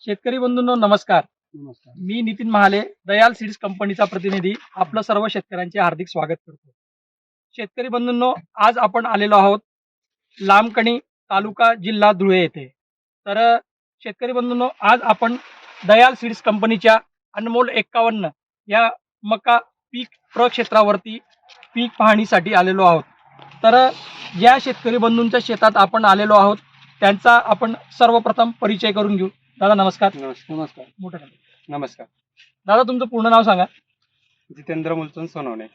शेतकरी बंधूंनो नमस्कार. नमस्कार. मी नितीन महाले, दयाल सीड्स कंपनीचा प्रतिनिधी आपलं सर्व शेतकऱ्यांचे हार्दिक स्वागत करतो. शेतकरी बंधूंनो, आज आपण आलेलो आहोत लामकणी तालुका जिल्हा धुळे येथे. तर शेतकरी बंधूंनो, आज आपण दयाल सीड्स कंपनीच्या अनमोल 51 या मका पीक प्रक्षेत्रावरती पीक पाहणीसाठी आलेलो आहोत. तर ज्या शेतकरी बंधूंच्या शेतात आपण आलेलो आहोत त्यांचा आपण सर्वप्रथम परिचय करून घेऊ. दादा नमस्कार. नमस्कार. मोठं करा. नमस्कार. दादा तुमचं पूर्ण नाव सांगा. जितेंद्र मुलचंद सोनवणे.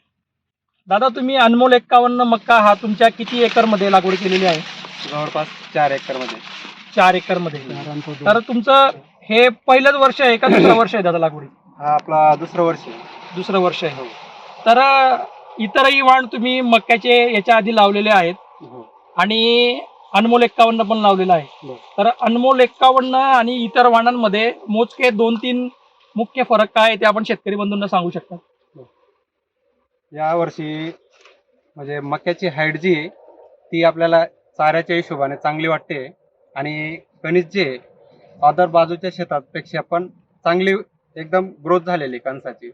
दादा तुम्ही अनमोल 51 मक्का हा तुमच्या किती एकर मध्ये लागवड केलेली आहे? जवळपास 4 एकर मध्ये. 4 एकर मध्ये. तर तुमचं हे पहिलंच वर्ष आहे का दुसरं वर्ष आहे दादा लागवडी? हा आपला दुसरं वर्ष आहे. दुसरं वर्ष आहे. तर इतरही वाण तुम्ही मक्याचे याच्या आधी लावलेले आहेत हो. आणि अनमोल 51 पण लावलेला आहे. हो. तर अनमोल 51 आणि इतर वाणांमध्ये मोजके 2-3 मुख्य फरक काय आहे ते आपण शेतकरी बंधूंना सांगू शकता? या वर्षी म्हणजे मक्याची हाईट जी आहे ती आपल्याला चाऱ्याच्या हिशोबाने चांगली वाटते आणि कणीस जे अदर बाजूच्या शेतापेक्षा पण चांगली एकदम ग्रोथ झालेली कणसाची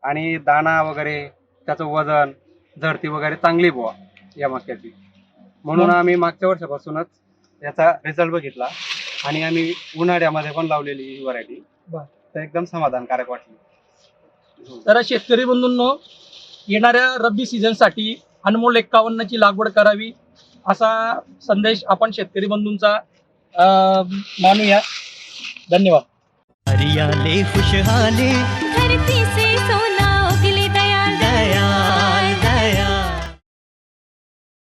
आणि दाना वगैरे त्याचं वजन झडती वगैरे चांगली बुवा या मक्याची. म्हणून आम्ही मागच्या वर्षापासूनच याचा रिझल्ट बघितला आणि आम्ही उन्हाळ्यामध्ये पण लावलेली ही व्हरायटी. तर एकदम समाधानकारक वाटली. तर शेतकरी बंधूंनो, येणाऱ्या रब्बी सीझनसाठी अनमोल 51 ची लागवड करावी असा संदेश आपण शेतकरी बंधूंचा मानूया. धन्यवाद. हरियाले खुशहाली धरती से